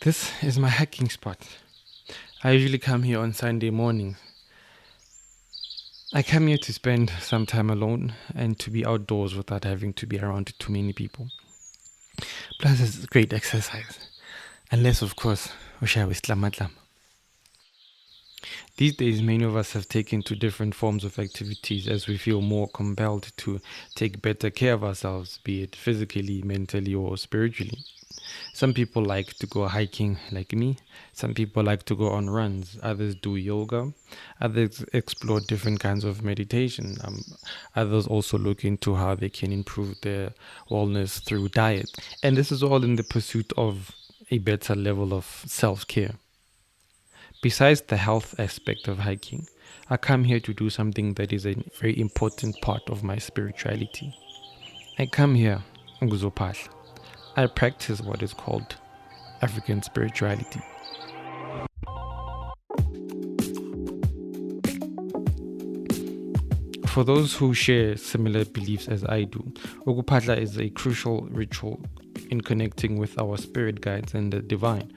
This is my hiking spot. I usually come here on Sunday mornings. I come here to spend some time alone and to be outdoors without having to be around too many people. Plus, it's great exercise. Unless, of course, we share with tlama. These days, many of us have taken to different forms of activities as we feel more compelled to take better care of ourselves, be it physically, mentally, or spiritually. Some people like to go hiking like me. Some people like to go on runs. Others do yoga. Others explore different kinds of meditation. Others also look into how they can improve their wellness through diet. And this is all in the pursuit of a better level of self-care. Besides the health aspect of hiking, I come here to do something that is a very important part of my spirituality. I come here ukuzophahla. I practice what is called African spirituality. For those who share similar beliefs as I do, ukuphahla is a crucial ritual in connecting with our spirit guides and the divine.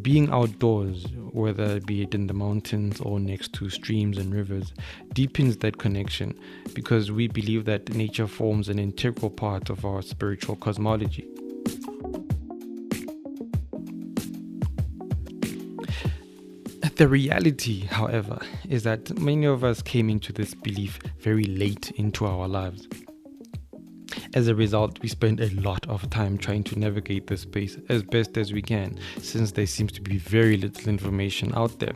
Being outdoors, whether be it in the mountains or next to streams and rivers, deepens that connection because we believe that nature forms an integral part of our spiritual cosmology. The reality, however, is that many of us came into this belief very late into our lives. As a result, we spend a lot of time trying to navigate this space as best as we can, since there seems to be very little information out there.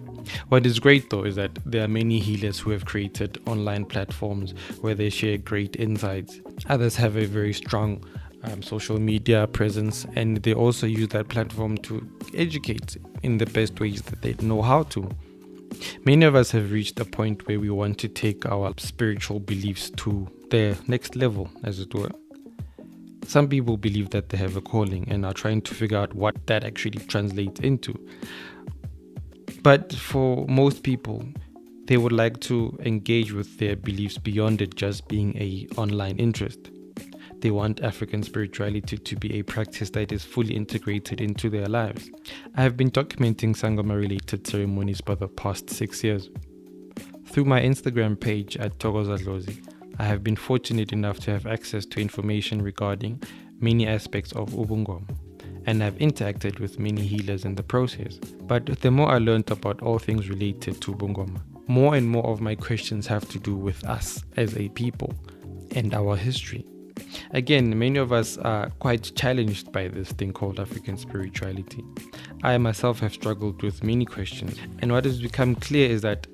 What is great though is that there are many healers who have created online platforms where they share great insights. Others have a very strong social media presence, and they also use that platform to educate in the best ways that they know how to. Many of us have reached a point where we want to take our spiritual beliefs to the next level, as it were. Some people believe that they have a calling and are trying to figure out what that actually translates into. But for most people, they would like to engage with their beliefs beyond it just being an online interest. They want African spirituality to be a practice that is fully integrated into their lives. I have been documenting Sangoma-related ceremonies for the past 6 years. Through my Instagram page at Togozadlozi, I have been fortunate enough to have access to information regarding many aspects of Ubungoma, and I've interacted with many healers in the process. But the more I learned about all things related to Ubungoma, more and more of my questions have to do with us as a people and our history. Again, many of us are quite challenged by this thing called African spirituality. I myself have struggled with many questions, and what has become clear is that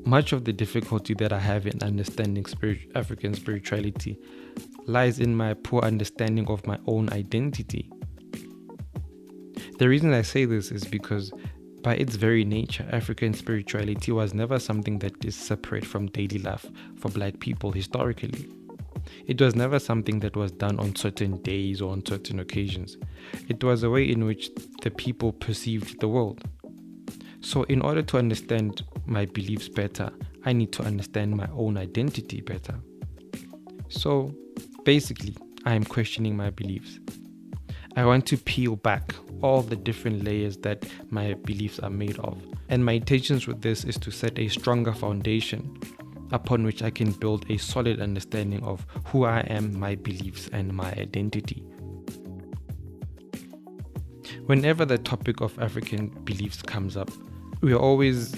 much of the difficulty that I have in understanding African spirituality lies in my poor understanding of my own identity. The reason I say this is because by its very nature, African spirituality was never something that is separate from daily life for Black people historically. It was never something that was done on certain days or on certain occasions. It was a way in which the people perceived the world. So in order to understand my beliefs better, I need to understand my own identity better. So basically, I am questioning my beliefs. I want to peel back all the different layers that my beliefs are made of. And my intentions with this is to set a stronger foundation upon which I can build a solid understanding of who I am, my beliefs, and my identity. Whenever the topic of African beliefs comes up, we are always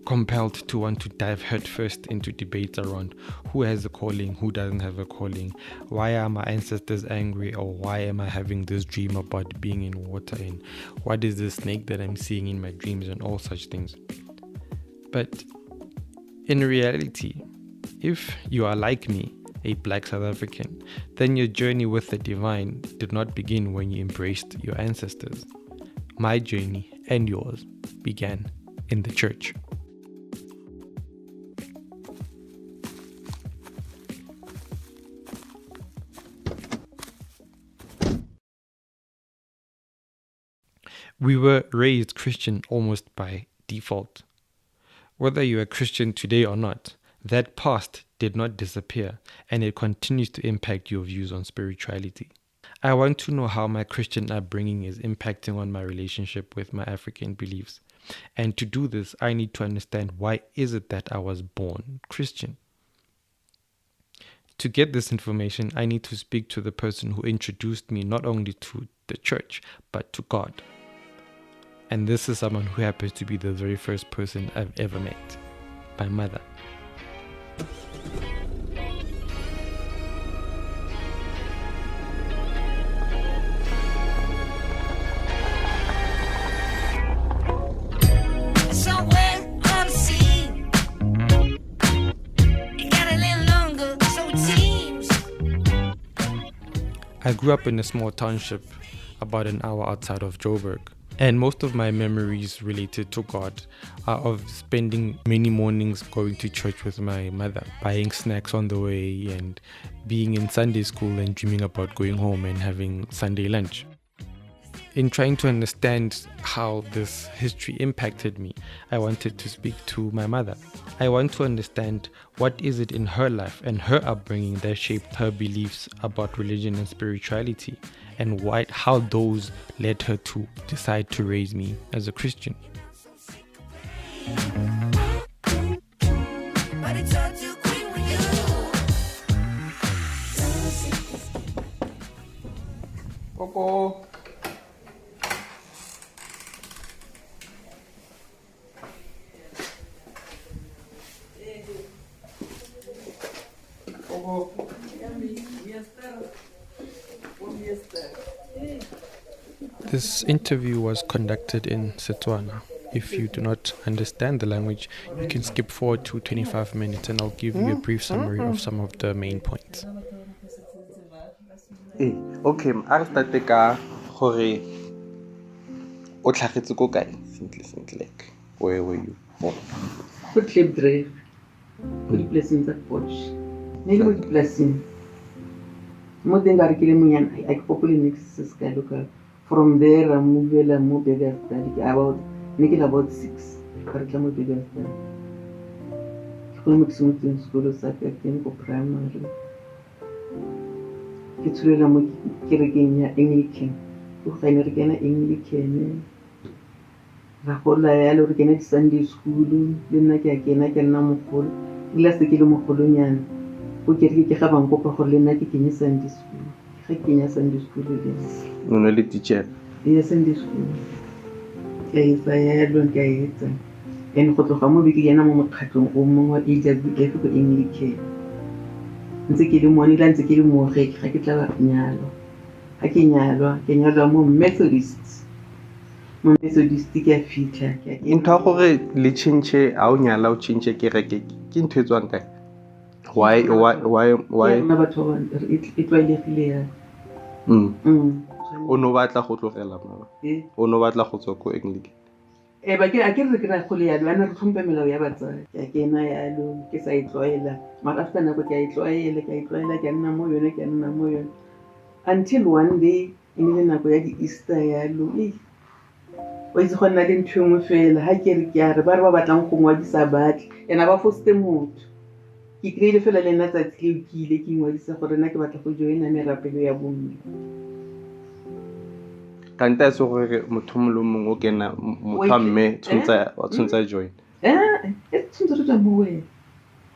compelled to want to dive headfirst into debates around who has a calling, who doesn't have a calling, why are my ancestors angry, or why am I having this dream about being in water, and what is this snake that I'm seeing in my dreams, and all such things. But in reality, if you are like me, a black South African, then your journey with the divine did not begin when you embraced your ancestors. My journey and yours began in the church. We were raised Christian almost by default. Whether you are Christian today or not, that past did not disappear, and it continues to impact your views on spirituality. I want to know how my Christian upbringing is impacting on my relationship with my African beliefs. And to do this, I need to understand why is it that I was born Christian. To get this information, I need to speak to the person who introduced me not only to the church, but to God. And this is someone who happens to be the very first person I've ever met, my mother. I grew up in a small township about an hour outside of Joburg. And most of my memories related to God are of spending many mornings going to church with my mother, buying snacks on the way, and being in Sunday school and dreaming about going home and having Sunday lunch. In trying to understand how this history impacted me, I wanted to speak to my mother. I want to understand what is it in her life and her upbringing that shaped her beliefs about religion and spirituality, and how those led her to decide to raise me as a Christian. Coco. This interview was conducted in Setswana. If you do not understand the language, you can skip forward to 25 minutes and I'll give you a brief summary of some of the main points. Okay, a re starte ka gore o tlhagetse ko kae sentle like where were you born? Go Clip Drive, go di-blessing tsa Porsche. Ne ke mo di-blessing. Mo teng ka re ke le monyana, I popole next se ka local. From there, I moved there about 6. Ka re tla mo bega study. Ke go mo tseng sekolo sa ka ke ko primary. Ke tsholela mo kerekeng ya Anglican. Go ga ene re kena Anglican. Ra gola ya le re kena Sunday school le nna ke a kena ke nna mogolo. Ile se ke le mogolonyana. Go kereke ke ga bang kopa gore le nna ke kenya Sunday school. Ga kenya Sunday school le No le teacher. Yes, Sunday school. Ke sa ya lo ke etsa. En go tloga mo beke yana mo mokgatlong o mongwe wa AWF go Anglican. Ntse ke le mo nila ntse ke le mo ga ke tla nyalo. Ha ke nyalwa mo Methodist. Mo Methodist ke a fitlha ke Ntho gore le change a o nyala o change kereke ke ntho etswang kae? Why na batho ba it twaelegile ya o no batla go tlogela mama o no batla go tswa ko Anglican ba ke a ke re ra go le ya bana re tlhompe melao ya batsadi ke kena ya lo ke sa itloela mara after nako ke a itloela ke nna mo yone until one day in le nako ya di-Easter ya lo wa itse go nna le ntho engwe fela ha ke re ke a re ba batlang go ngwadisa batle ena ba foste motho ke kreile fela le nna tsatsi le ke ile ke ngwadisa gore nna ke batla go joina merapelo ya bomme kanta se gore motho mo lo mongwe o kena motho a mme tshwantsa join tshwantsa re mo we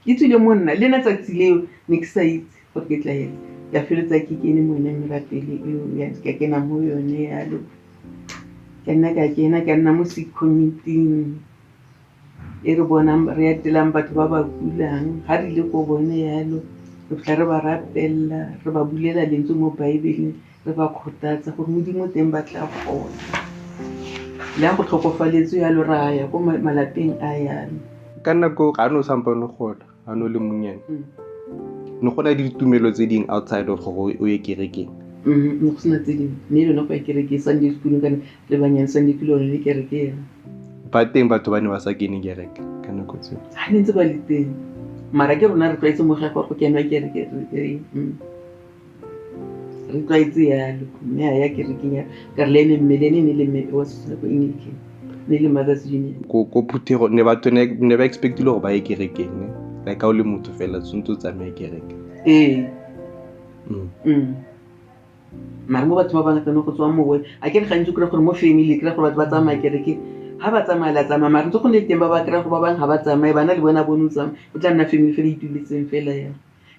itse mo nna le nna tsatsi leo ne ke sa itse gore ke tla ya feletsa ke kene mo nna merapelo ya ke kena mo yone ya lo ke nna ka nna mo committee e re bonang re etelang batho ba ba kulang ga re ile ko bone yalo re tla re ba rapella re ba bulela lentswe mo Bible re ba kgothatsa gore modimo teng ba tla kgona le go tlhokofaletse yalo ra ya ko malapeng a yalo ka nako ga no sampane gola ga no le monyane no gona ditumelo tse ding outside of gore o ye kerekeng no go sena tse dingwe ne le no go ya kereke Sunday school kana le banyane Sunday school le kereke ya ba teng batho ba ne ba sa kene kereke ka nako tseo ha ne ntse ba le teng mara ke rona re tlwaetse mo ga go kenwa kereke re tlwaetse yalo mme ha ya kerekeng ya ka re le mmelene ne le mme wa se go inike ne le Mother's Union ko phuthego ne batho ne ba expectile gore ba ye kerekeng ne like ha o le motho fela tshwantse o tsamaye kereke mara mo batho ba bangata no go tswa mowe a ke re gantsi kry gore mo family kry gore batho ba tsamaya kereke ha ba tsamaya la tsamaya mara ntse go ne teng ba ba kry gore ba bang ha ba tsamaye bana le bona bone o tsamaya o tla nna family fela ituletseng fela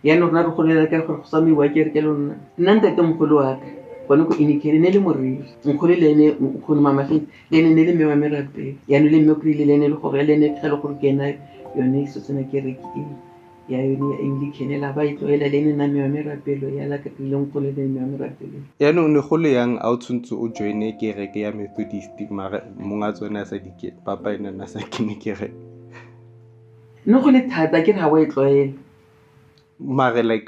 ya no rona re golela ka gore go tsamaiwa kereke le rona nna ntate mogolo wa ka gone ko inikele ne le moriri nkgole le ene nkgone mamafeng le ene ne le mme wa merape ya no le mme o kry-ile le ene le gore le ene kgale gore ke ena yone so tsena kereke ya yone ya Anglican la ba itloela le nna mme wa merapelo ya la ka tlileng go le mme wa merapelo ya no ne go le yang a o tshwantse o joine kereke ya Methodist mara monga tsone a sa dike papa ena na sa kene kereke no go le thata ke ga wa itloela mara like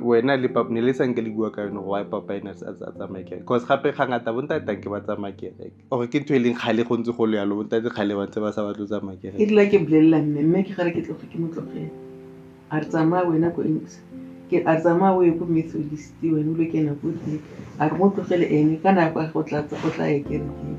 wena le papa ne le sanke le bua ka yone go wa papa ena a tsamaya kereke cause gape ga ngata bontata ke ba tsamaya kereke or ke ntwe leng khale go ntse go le yalo bontata khale ba ntse ba sa batlo tsamaya kereke ke dila ke bolela mme ke gare ke tloge ke motlogela a re tsamaya wena ko ke a tsamaya o ye ko Methodist wena o le kena go di a re mo tlogele ene ka nako go tla ya kereke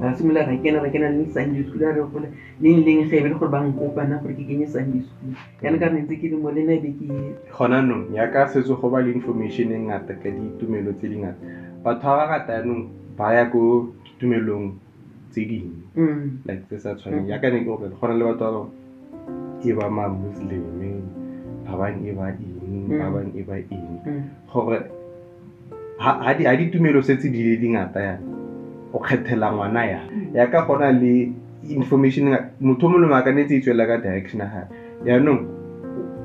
ra simula ra kena le Sunday school ra gola leng ge be le gore ba nkopa na gore ke kenye Sunday school yana ka ntse ke di mo le na be ke gona no ya ka setso go ba le information e ngata ka ditumelo tse dingata batho ba rata no ba ya go tumelong tse ding like tse sa tshwaneng ya ka ne go gona le batho ba e ba ma Muslim ba bang e ba eng ba bang e ba eng gore ha di tumelo se tse di le dingata ya o khethela ngwana ya ka gona le information motho mo le makanetse itswela ka direction ha ya no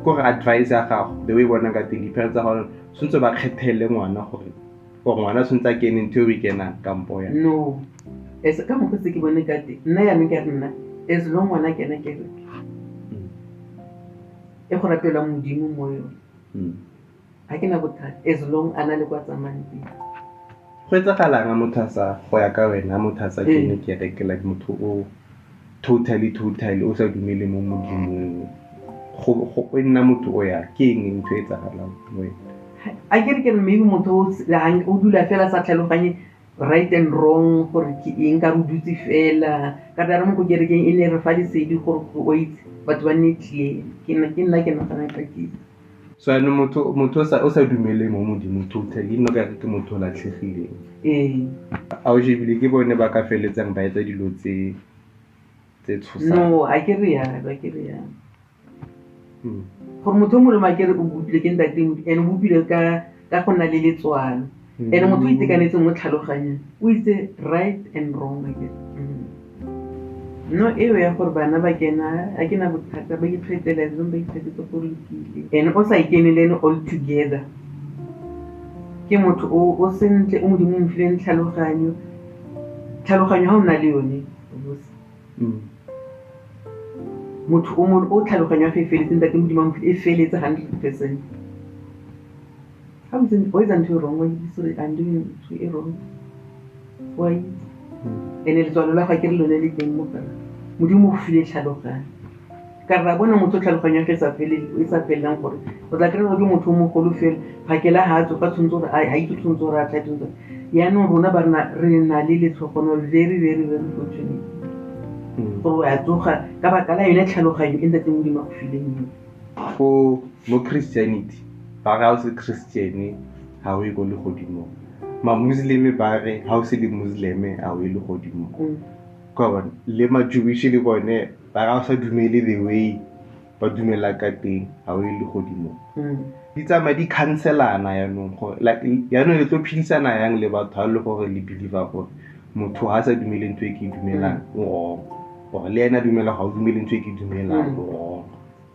go re advise ya gago the way bona ka teng dipere tsa gona tshwantse ba khethele ngwana gore ngwana tshwantse a kene ntho e kena kampo ya no es ka mo se ke bone ka teng nna ya me ka nna es lo ngwana kena kereke e go rapela modimo mo yo ha ke na bothata as long ana le kwa tsamanti go etsagalang motho a sa go ya ka wena motho a sa kene kereke like motho o totally o sa dumele mo modimong go nna motho o ya ke eng ntho e tsagalang wena a ke maybe motho o dula fela sa tlhaloganye right and wrong gore ke eng ka re dutse fela ka dira mo go kerekeng e ne re fa lesedi gore o itse batho ba ne tlile ke nna ke nagana ka ke so ano motho o sa dumele mo modimo totally no ka ke motho o latlhegileng a o jebile ke bone ba ka feletsang ba etsa dilo tse tshosang no a ke re ya gore motho mo le makere o bupile ke ntate ene o bupile ka go nna le letswalo ene motho o itekanetse mo tlhaloganya o itse right and wrong no eo ya gore bana ba kena a ke na bothata ba iphetela ba iphetetse go lokile ene o sa ikenelene all together ke motho o sentle o modimo mo fileng tlhaloganyo ha o na le yone motho o tlhaloganya fe feletse ntate modimo mo e feletse 100%. How is it? Why is it wrong? Why is it I'm doing it wrong? Why? And it's all like I lone le teng mo fela modimo o file tlhaloganya ka ra bona motho tlhaloganya ke sa felang gore o tla kry-a ke motho mo golo fela phakela ha tso ka tshwantse gore a itse tshwantse gore a tla ya no rona ba re na le letlhogono very very very fortunate gore a tsoga ka baka la yone tlhaloganyo e ntse modimo go fileng go mo Christianity ba ga o se Christian ha o go le godimo ma Muslim ba re ha o se le Muslim a o le godimo ka bona le ma Jewish le bone ba ga o sa dumele the way ba dumela ka teng ha o le godimo di tsama di cancelana yaanong gore like yaanong le tlo phedisana yang le batho ha le gore le believer gore motho ha sa dumele ntwe ke dumelang o gore le ena dumela ga o dumele ntwe ke dumelang o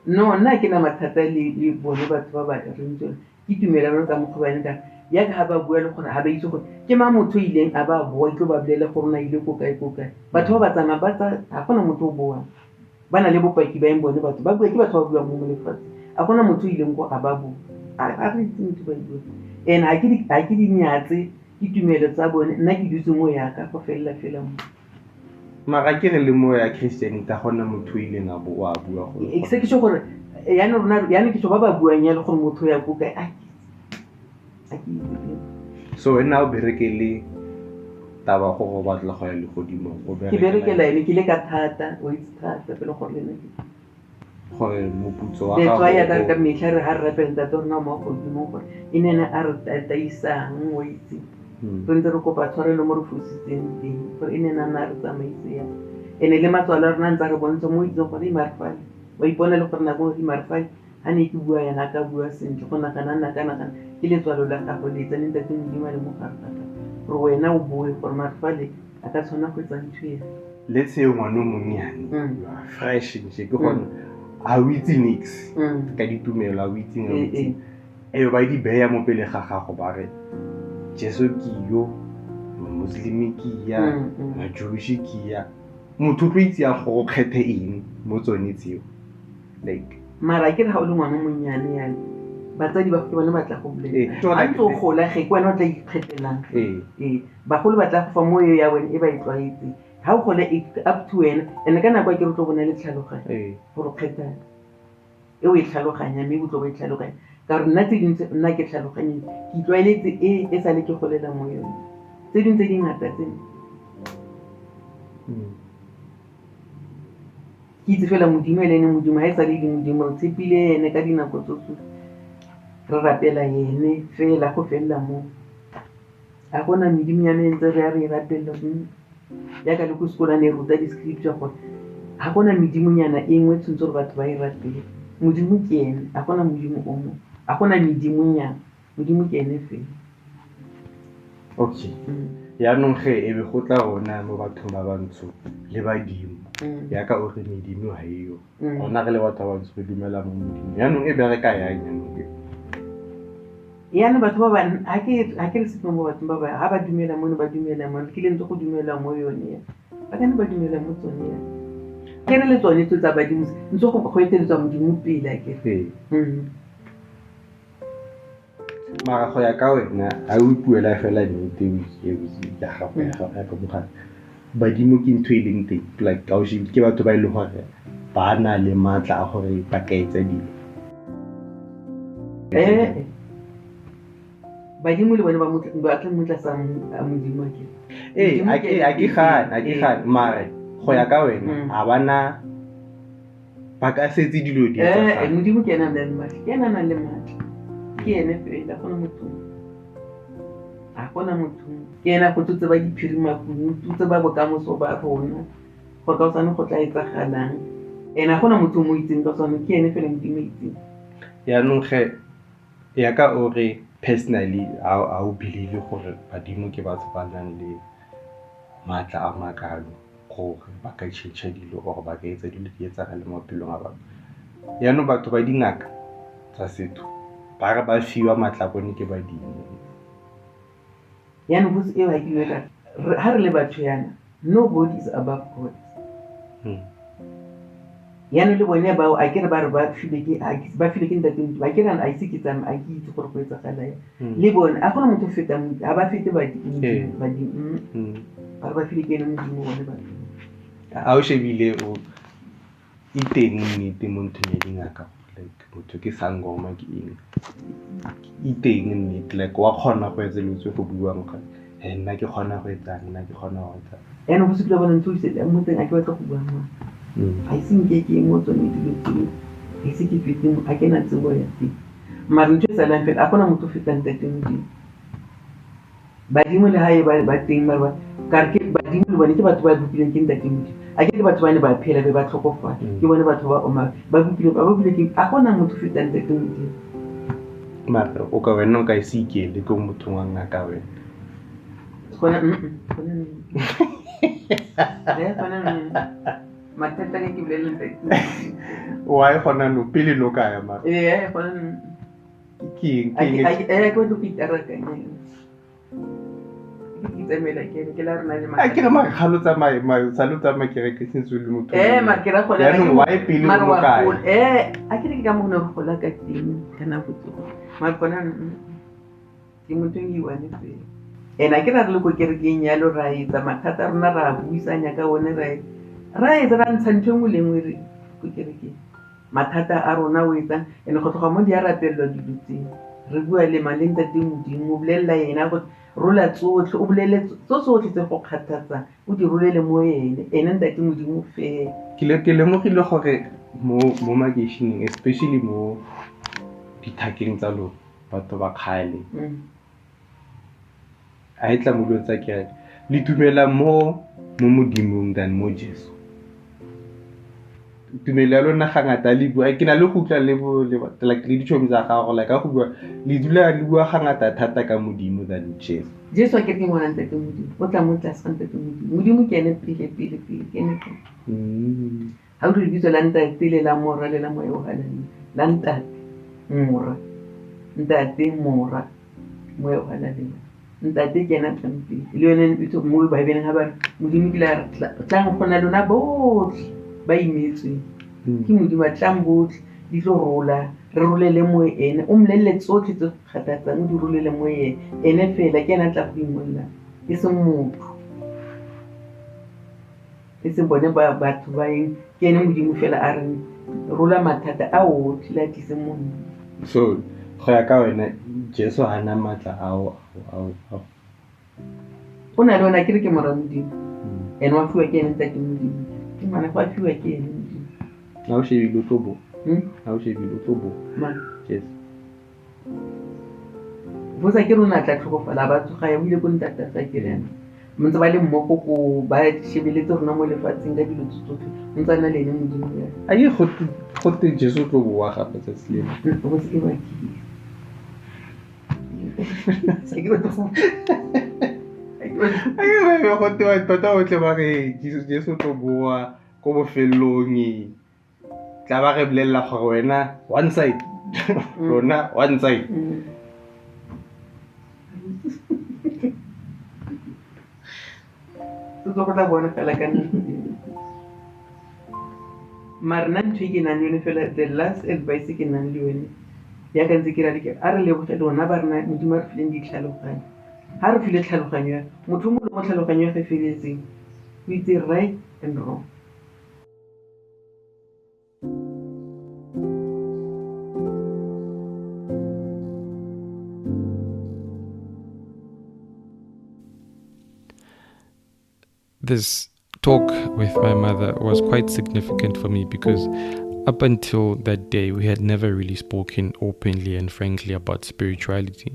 no nna ke na mathata le bone batho ba ba reng ke dumelano ka mokgobane ka ya ka ha ba bua le gore ha ba itse gore ke ma motho ileng a ba boa tlo ba bolela gore na ile ko kae batho ba tsama ba tsa ha gona motho o boa ba na le bopaki ba eng bone batho ba bua ke batho ba bua mo lefatshe a gona motho ileng ko a ba bua a re ntse ba bua and ha ke di nyatse ke tumelo tsa bone nna ke dutse mo ya ka go fella mo mara ke re le mo ya Christian ka gona motho ileng a bua go ke se gore yana rona yana ke tlo ba buang ya le gore motho ya go kae so wena o berekele taba go batla go ya le godimo go ke berekela ene ke le ka thata o itse thata pele gore le gore moputso wa gago le tsaya ka mehla re ha re repenta rona mo godimo gore inene a re taisang o itse ntse re kopa tshwarelo mo re fositseng teng gore inene na re tsamaise ya ene le matswala rona ntse re bontsha mo itse gore imarfale wa ipona le gore nako imarfale ha ne ke bua yana ka bua sentle go nagana ke letswalo la gago le tsene ntate modimo le mo gare gore wena o bue gore marfale a ka tshwana go etsa ntho ya let's say ngwana monnyane fresh nje ke gone a o itse nix ka ditumelo a o itse ngwe e ba di beya mo pele ga gago ba re Jesu ke yo Muslim ke ya Jewish ke ya motho o itse ya go kgethe eng mo tsone tseo like mara ke re ha o le ngwana monnyane yana batsadi ba go bana batla go bolela a tlo gola ge kwena o tla ikgethelang bagolo batla go fa mo yo ya wena e ba itlwaetse ha o gole up to wena ene ka nako ke re tlo bona le tlhaloganya gore kgetha e o e tlhaloganya mme o tlo ba e tlhaloganya ka re nna tse dintse nna ke tlhaloganye ke itlwaeletse e sa le ke golela mo yone tse dintse di ngata tsene ke itse fela modimo le ene modimo ha e sa le di modimo re tshepile ene ka dinako tsotlhe re rapela ene fela go fella mo a gona medimo ya mentse re a re rapela ya ka le go sekola ne ruta di-scripture gore ha gona medimonyana e nngwe tshwantse gore batho ba e ratele modimo ke ene a gona modimo o mongwe a gona medimonyana modimo ke ene fela okay yaanong ge e be go tla rona mo bathong ba bantsho le badimo yaka o re medimo ha eyo rona re le batho ba bantsho re dumela mo modimo yaanong e bereka yang yaanong yana batho ba ba ha ke re sepeng mo batho ba ba ha ba dumela mo ba dumela mo ke le ntse go dumela mo yone ba kana ba dumela mo tsone ya ke re le tsone tsa badimo ntse go etsetsa modimo pila ke mara go ya ka wena a o ipuela fela nnete ya gago ya ka mogala badimo ke ntho e leng teng like ka o shebe ke batho ba ile gore ba na le matla a gore ba ka etsa dilo badimo le bone ba tla motla sa modimo ke a ke gane mara go ya ka wena a bana ba ka setse dilo di modimo ke ena le matla ke ena le matla ke ene fela a gona motho ke ena go tsotse ba diphirima kuno tsotse ba bokamoso ba rona go ka tsane go tla etsagalang ena gona motho mo itseng ka tsone ke ene fela modimo itseng yaanong ge ya ka o re personally a o believe gore badimo ke batho ba nang le matla a makalo gore ba ka change dilo or ba ka etsa dilo di etsagale mo maphelong a batho yaanong batho ba dingaka tsa setho ba re ba fiwa matla bone ke badimo yana botse e ba ke ka ha re le batho yana nobody is above God yana le bone ba a kere ba re ba file ke ntate ba kere a ise ke tsama a ke itse gore go etsagala le bone a gona motho feta ha ba fete badimo ba re ba file ke ene modimo bone ba a o shebile o iteng nnete mo nthong ya dingaka like motho ke sangoma ke eng iteng nnete like wa kgona go etsa lotse go buang ka nna ke kgona go etsa nna ke kgona go etsa ene go se tla bona ntho se mo teng a ke batla go bua mo a ise ke mo tsone dilo tse a ise ke fete a ke na tsebo ya teng mara ntho sa lang fela a gona motho fetang tateng di badimo le hae ba teng mara ka re ke badimo le bone ke batho ba bopileng ke ntate modimo a ke batho ba ne ba phela be ba tlhokofala ke bone batho ba oma ba bile ke a gona motho fetang tse Modimo mara o ka wena o ka se ikele ke motho wa ngaka wena gona mathata ke boleleng wa e gona no pele no ka ya mara gona ke go to itarakanya ke tsamela ke la rena le a ke re ma khalo tsa mai salutsa ma ke re ke sentse le motho ma ke ra gona ya no wa e pele no ka a ke re ke ka mo no go la ka teng kana botso ma bona ke motho yi wa ne fe ena ke ra le go ke re ke nyalo ra itsa mathata rena ra buisanya ka one ra itsa ra ntshantse mo lengwe re go ke re ke mathata a rona o etsa ene go tloga mo di a rapelwa dilutse re bua le maleng tsa Modimo o bolella yena go rola tsotlhe o bolele tsotlhe tse go kgathatsa o di rolele mo ene ntate Modimo fe ke lemogile gore mo makeisheneng especially mo dithakeng tsa lo batho ba khale a itla mo lo tsa kereke le dumela mo Modimong than mo Jesu tumelo ya lona ga ngata le bua ke na le go tla le like le ditšhomi tsa gago like ka go bua le dula le bua ga ngata thata ka Modimo than Jesu Jesu ke ke ngwana ntate Modimo o tla mo tlase ntate Modimo ke ene pele ke ene ha o re bitso la ntate le la mora le la moya o halale la ntate mora moya o halale ntate ke ena tlampi le yone bitso mo ba bene ha ba Modimo ke la tlang gona lona botlhe ba imetswe ke Modimo tlang botlhe di tlo rola re rolele mo ene o mlelle tsotlhe tse kgathatsang o di rolele mo ene fela ke ena tla go imolla e se motho e se bone ba batho ba eng ke ene Modimo fela a re rola mathata a otlhe la tlise mo so go ya ka wena Jesu hana matla ao o na le ona ke re ke mora Modimo ene wa fiwa ke ene ntate Modimo ke mana kwa fiwa ke ene Modimo na o shebile o tlobo yes bosa ke rona tla tlhokofala ba tsoga ya bile go ntata tsa ke rena montse ba le mmoko go ba shebeletse rona mo lefatsheng ka dilo tsotlhe ntse na le ene Modimo ya a ye go te Jesu tlobo wa gape tsa selemo go se ba ke Ai go te wa tota o tle ba re Jesu tlobo wa go bofelong tla ba re bolella gore wena one side rona one side go tla bona fela ka marna ntho ke nang le fela the last advice ke nang le yone ya ka ntse ke ra dike a re leboge lona ba rena Modimo re fileng ditlhaloganyo ha re file tlhaloganyo motho mo le mo tlhaloganyo ya feletseng we itse right and wrong This talk with my mother was quite significant for me because up until that day, we had never really spoken openly and frankly about spirituality.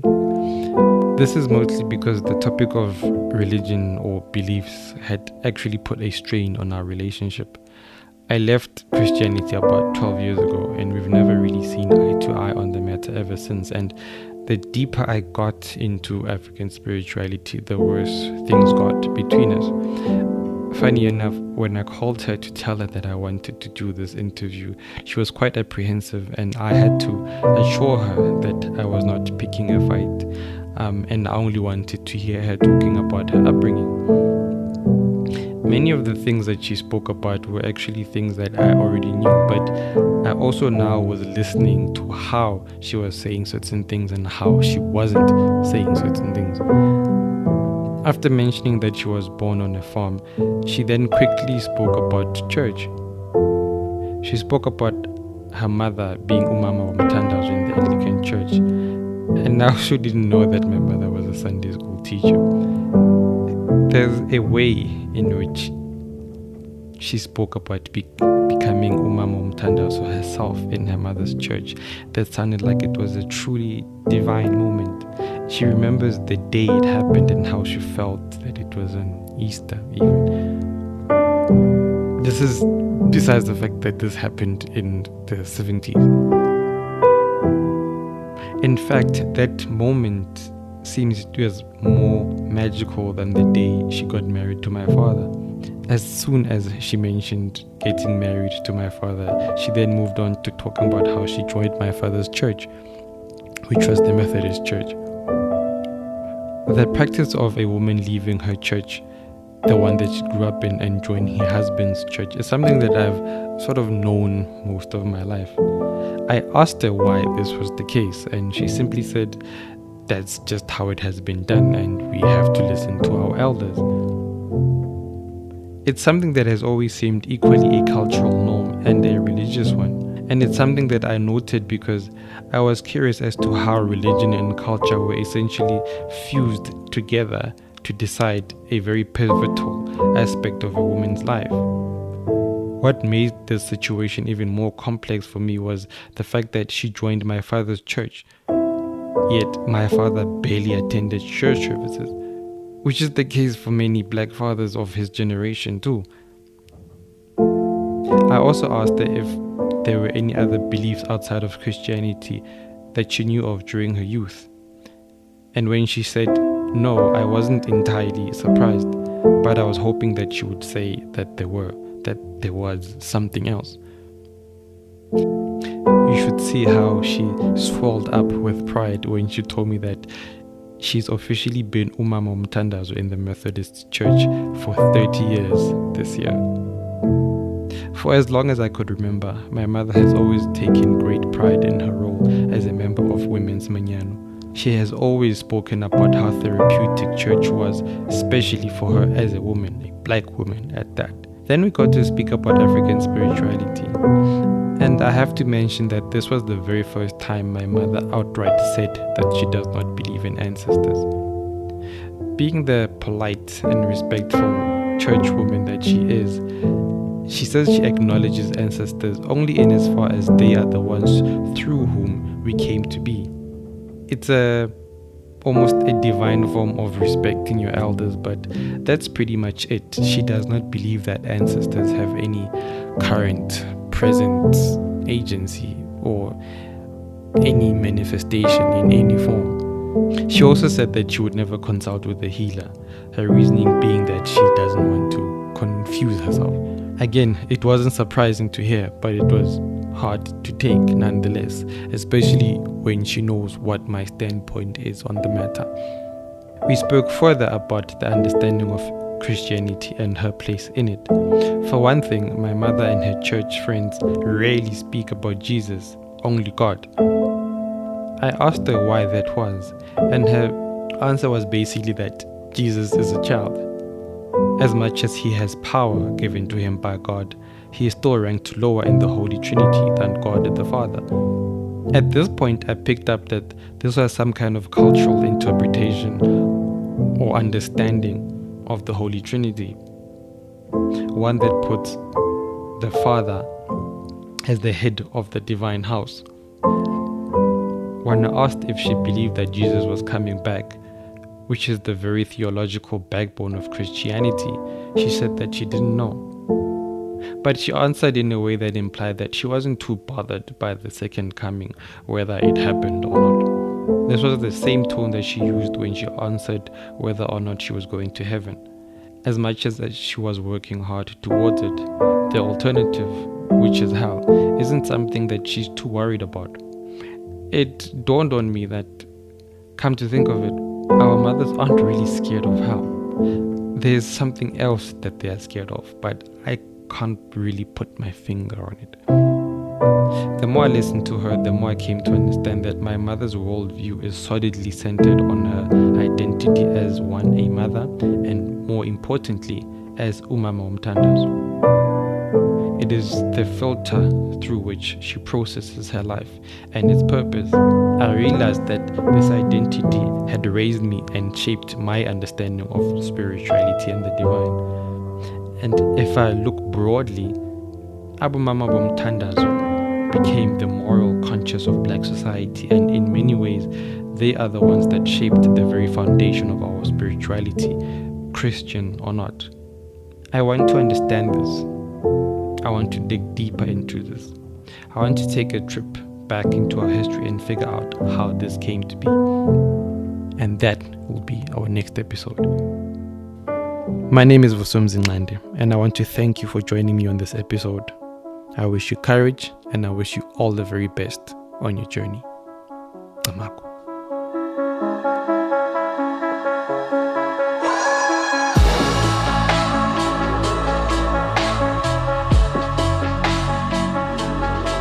This is mostly because the topic of religion or beliefs had actually put a strain on our relationship. I left Christianity about 12 years ago, and we've never really seen eye to eye on the matter ever since. And the deeper I got into African spirituality, the worse things got between us. Funny enough, when I called her to tell her that I wanted to do this interview, she was quite apprehensive, and I had to assure her that I was not picking a fight, and I only wanted to hear her talking about her upbringing. Many of the things that she spoke about were actually things that I already knew, but I also now was listening to how she was saying certain things and how she wasn't saying certain things. After mentioning that she was born on a farm, she then quickly spoke about church. She spoke about her mother being Umama Wamtandazo in the Anglican Church, and now she didn't know that my mother was a Sunday school teacher. There's a way in which she spoke about becoming Umama Umtandazo herself in her mother's church that sounded like it was a truly divine moment. She remembers the day it happened and how she felt that it was on Easter even. This is besides the fact that this happened in the 70s. In fact, that moment seems it was more magical than the day she got married to my father. As soon as she mentioned getting married to my father, she then moved on to talking about how she joined my father's church, which was the Methodist church. The practice of a woman leaving her church, the one that she grew up in, and joining her husband's church is something that I've sort of known most of my life. I asked her why this was the case, and she simply said, that's just how it has been done, and we have to listen to our elders. It's something that has always seemed equally a cultural norm and a religious one. And it's something that I noted because I was curious as to how religion and culture were essentially fused together to decide a very pivotal aspect of a woman's life. What made this situation even more complex for me was the fact that she joined my father's church, yet my father barely attended church services, which is the case for many black fathers of his generation too. I also asked her if there were any other beliefs outside of Christianity that she knew of during her youth. And when she said no, I wasn't entirely surprised, but I was hoping that she would say that there was something else. You should see how she swelled up with pride when she told me that she's officially been umama umtandazo in the Methodist Church for 30 years this year. For as long as I could remember, my mother has always taken great pride in her role as a member of Women's Manyano. She has always spoken about how therapeutic church was, especially for her as a woman, a black woman at that. Then we got to speak about African spirituality. And I have to mention that this was the very first time my mother outright said that she does not believe in ancestors. Being the polite and respectful church woman that she is, she says she acknowledges ancestors only in as far as they are the ones through whom we came to be. It's almost a divine form of respecting your elders, but that's pretty much it. She does not believe that ancestors have any current, present agency or any manifestation in any form. She also said that she would never consult with a healer, her reasoning being that she doesn't want to confuse herself. Again, it wasn't surprising to hear, but it was hard to take nonetheless, especially when she knows what my standpoint is on the matter. We spoke further about the understanding of Christianity and her place in it. For one thing, my mother and her church friends rarely speak about Jesus, only God. I asked her why that was, and her answer was basically that Jesus is a child. As much as he has power given to him by God, he is still ranked lower in the Holy Trinity than God the Father. At this point, I picked up that this was some kind of cultural interpretation or understanding of the Holy Trinity, one that puts the Father as the head of the divine house. When I asked if she believed that Jesus was coming back, which is the very theological backbone of Christianity, she said that she didn't know. But she answered in a way that implied that she wasn't too bothered by the second coming, whether it happened or not. This was the same tone that she used when she answered whether or not she was going to heaven. As much as that she was working hard towards it, the alternative, which is hell, isn't something that she's too worried about. It dawned on me that, come to think of it, our mothers aren't really scared of hell. There's something else that they are scared of, but I can't really put my finger on it. The more I listened to her, the more I came to understand that my mother's worldview is solidly centered on her identity as one, a mother, and more importantly, as umama umtandazo. It is the filter through which she processes her life and its purpose. I realized that this identity had raised me and shaped my understanding of spirituality and the divine. And if I look broadly, Abumama Bomtandazo became the moral conscience of black society, and in many ways, they are the ones that shaped the very foundation of our spirituality, Christian or not. I want to understand this. I want to dig deeper into this. I want to take a trip back into our history and figure out how this came to be. And that will be our next episode. My name is Vusumzi Nqande, and I want to thank you for joining me on this episode. I wish you courage, and I wish you all the very best on your journey. Tamako.